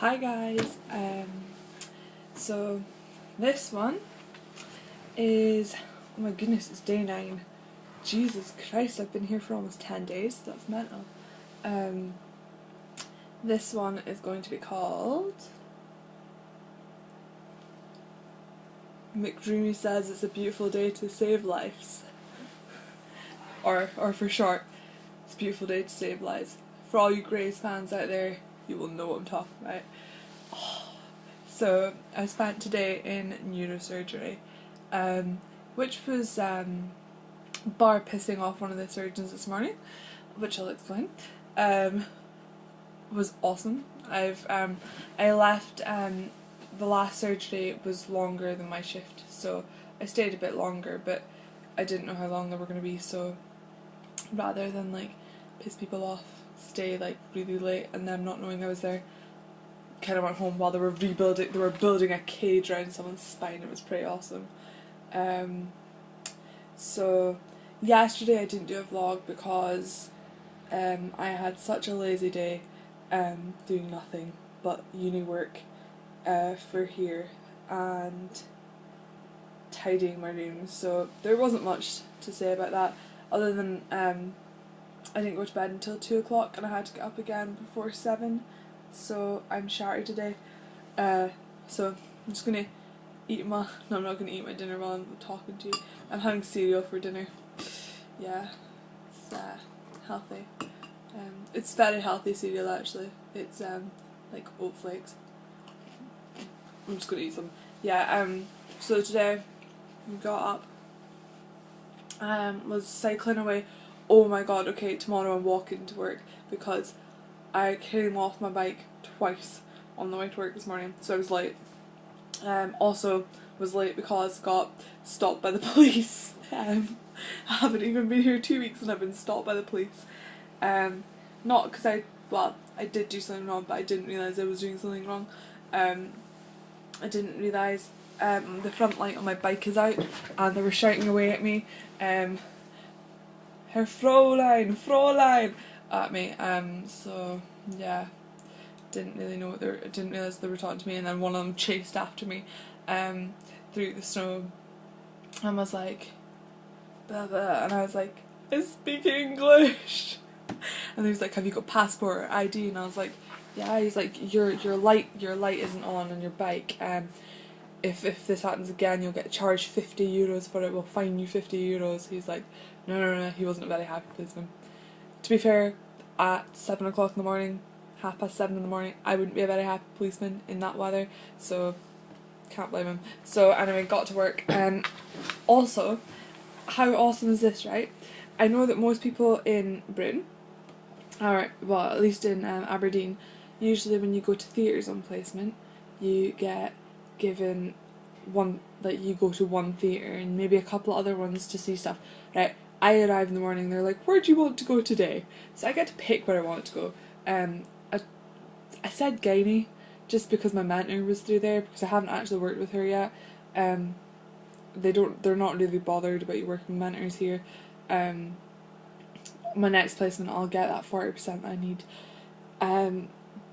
Hi guys, so this one is, oh my goodness, it's day 9. Jesus Christ, I've been here for almost 10 days, that's mental. This one is going to be called McDreamy Says It's a Beautiful Day to Save Lives. or for short, it's a beautiful day to save lives. For all you Grays fans out there, you will know what I'm talking about. So I spent today in neurosurgery, which was bar pissing off one of the surgeons this morning, which I'll explain. Was awesome. I left. The last surgery was longer than my shift, so I stayed a bit longer, but I didn't know how long they were going to be. So rather than like piss people off, stay like really late, and them not knowing I was there, kind of went home while they were building a cage around someone's spine. It was pretty awesome. So yesterday I didn't do a vlog because I had such a lazy day doing nothing but uni work for here and tidying my room, so there wasn't much to say about that other than I didn't go to bed until 2 o'clock and I had to get up again before 7, so I'm shattered today. So I'm just gonna eat my, no, I'm not gonna eat my dinner while I'm talking to you. I'm having cereal for dinner. Yeah, it's healthy. It's very healthy cereal actually. It's like oat flakes. I'm just gonna eat some. Yeah, so today we got up, was cycling away. Oh my god, okay, tomorrow I'm walking to work because I came off my bike twice on the way to work this morning, so I was late. Also was late because got stopped by the police. I haven't even been here 2 weeks and I've been stopped by the police. Not because I did do something wrong, but I didn't realise I was doing something wrong. I didn't realise the front light on my bike is out and they were shouting away at me, Herr Fräulein at me, so yeah, didn't realise they were talking to me, and then one of them chased after me through the snow and was like blah blah, and I was like, I speak English. And he was like, have you got passport or ID? And I was like, yeah. He's like, your light isn't on your bike. If this happens again, you'll get charged €50 for it. We'll fine you €50. He's like, no. He wasn't a very happy policeman. To be fair, at 7 o'clock in the morning, 7:30 in the morning, I wouldn't be a very happy policeman in that weather. So can't blame him. So anyway, got to work, and also, how awesome is this, right? I know that most people in Britain, or well, at least in Aberdeen, usually when you go to theatres on placement, you get given one, like you go to one theatre and maybe a couple of other ones to see stuff, right? I arrive in the morning, they're like, where do you want to go today? So I get to pick where I want to go. I said Gynae just because my mentor was through there, because I haven't actually worked with her yet. They're not really bothered about you working with mentors here. My next placement I'll get that 40% I need.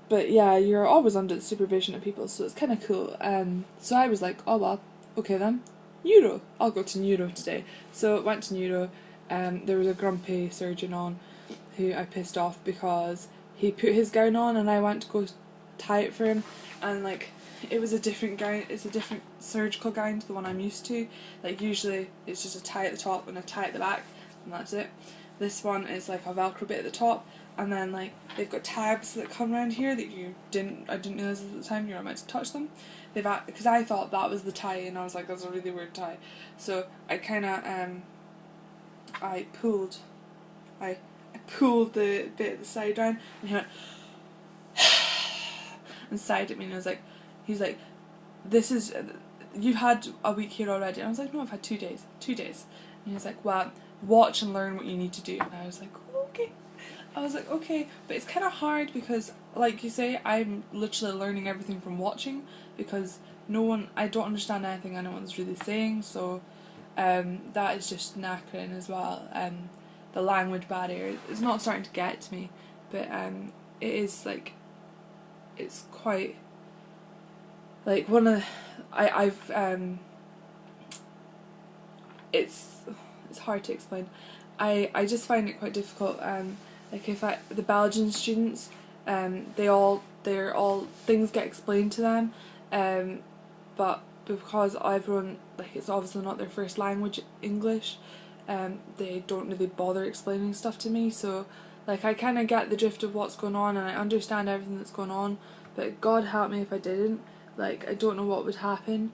But yeah, you're always under the supervision of people, so it's kind of cool. So I was like, oh well, okay then, neuro. I'll go to neuro today. So went to neuro. There was a grumpy surgeon on who I pissed off because he put his gown on and I went to go tie it for him, and like, it was a different gown. It's a different surgical gown to the one I'm used to. Like usually it's just a tie at the top and a tie at the back, and that's it. This one is like a velcro bit at the top, and then like they've got tabs that come around here that I didn't realise at the time you're not meant to touch them. Because I thought that was the tie, and I was like, that's a really weird tie. So I kind of I pulled the bit at the side down, and he went and sighed at me, and he's like, this is, you've had a week here already. And I was like, no, I've had 2 days. And he was like, well, watch and learn what you need to do. And I was like, okay. But it's kind of hard because, like you say, I'm literally learning everything from watching, because I don't understand anything anyone's really saying, so that is just knackering as well. The language barrier is not starting to get to me, but it is like, it's quite like one of the, I've it's hard to explain. I just find it quite difficult. Like if the Belgian students, they're all things get explained to them, but because everyone, like, it's obviously not their first language, English, they don't really bother explaining stuff to me. So like I kind of get the drift of what's going on and I understand everything that's going on, but God help me if I didn't. Like I don't know what would happen.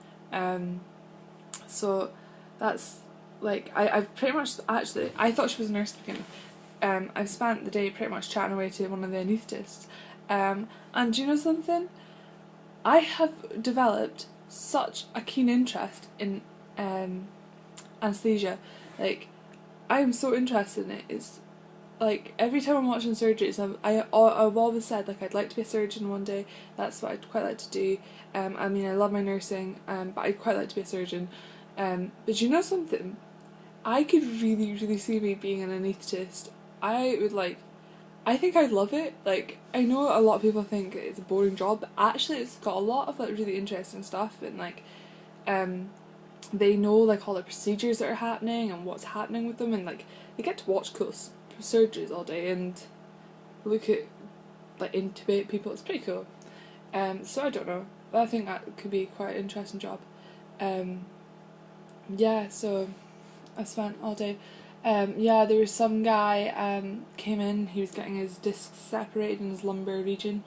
So that's like I've pretty much, actually I thought she was a nurse at the beginning. I've spent the day pretty much chatting away to one of the anaesthetists. And do you know something? I have developed such a keen interest in anaesthesia. Like I am so interested in it. It's like every time I'm watching surgeries, I've always said like I'd like to be a surgeon one day. That's what I'd quite like to do. I mean I love my nursing, but I'd quite like to be a surgeon. But you know something? I could really see me being an anaesthetist. I think I'd love it. Like I know a lot of people think it's a boring job, but actually it's got a lot of like really interesting stuff, and like they know like all the procedures that are happening and what's happening with them, and like they get to watch cool surgeries all day and look at like intubate people. It's pretty cool. So I don't know, but I think that could be quite an interesting job. Yeah, so I spent all day. Yeah, there was some guy came in. He was getting his discs separated in his lumbar region,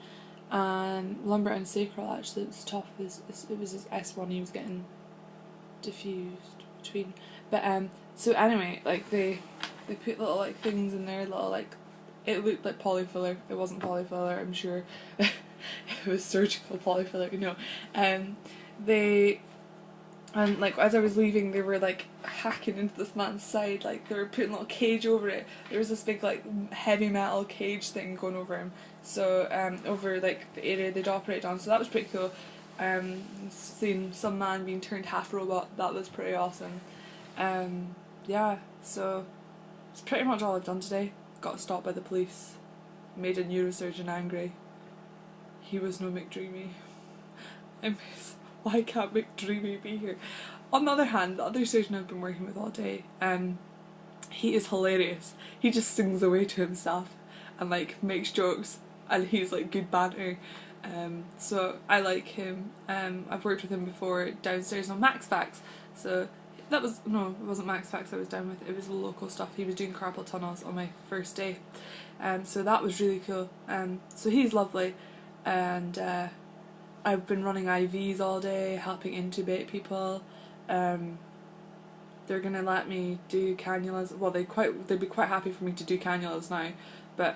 lumbar and sacral. Actually, it was top of it was his S1. He was getting diffused between. But so anyway, like they put little like things in there, little like, it looked like polyfiller. It wasn't polyfiller, I'm sure. It was surgical polyfiller. No, they. And like as I was leaving, they were like hacking into this man's side, like they were putting a little cage over it. There was this big like heavy metal cage thing going over him, so over like the area they'd operate on. So that was pretty cool. Seeing some man being turned half robot, that was pretty awesome. Yeah, so it's pretty much all I've done today. Got stopped by the police, made a neurosurgeon angry. He was no McDreamy. I miss. Why can't McDreamy be here? On the other hand, the other surgeon I've been working with all day, he is hilarious. He just sings away to himself and like makes jokes, and he's like good banter. So I like him. I've worked with him before downstairs on Max Facts. So that was, no, it wasn't Max Facts I was down with. It was local stuff. He was doing carpal tunnels on my first day. So that was really cool. So he's lovely, and I've been running IVs all day, helping intubate people. They're gonna let me do cannulas. Well, they'd be quite happy for me to do cannulas now, but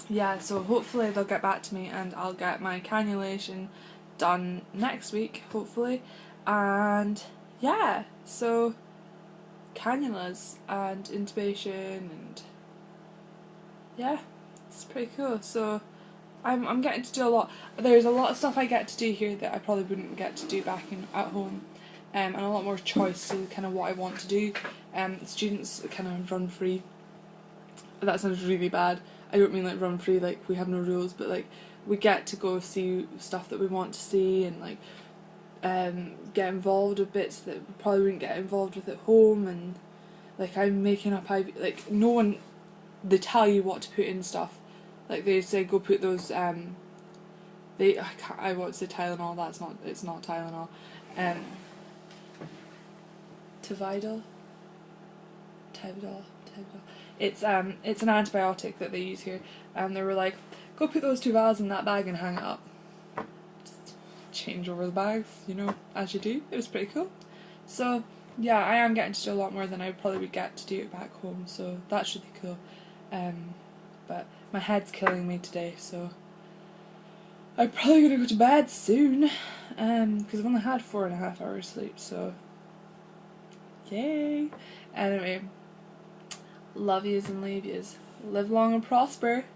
yeah. So hopefully they'll get back to me, and I'll get my cannulation done next week, hopefully. And yeah, so cannulas and intubation, and yeah, it's pretty cool. So I'm getting to do a lot. There's a lot of stuff I get to do here that I probably wouldn't get to do back at home, and a lot more choice to kind of what I want to do. Students kind of run free. That sounds really bad. I don't mean like run free like we have no rules, but like we get to go see stuff that we want to see, and like get involved with bits that we probably wouldn't get involved with at home. And like I'm making up like no one, they tell you what to put in stuff. Like they say go put those I want to say Tylenol, it's not Tylenol. Tyvidal. It's an antibiotic that they use here, and they were like, go put those 2 vials in that bag and hang it up. Just change over the bags, you know, as you do. It was pretty cool. So yeah, I am getting to do a lot more than I probably would get to do it back home, so that's really cool. But my head's killing me today, so I'm probably gonna go to bed soon, because I've only had 4.5 hours sleep, so yay. Anyway, love yous and leave yous. Live long and prosper.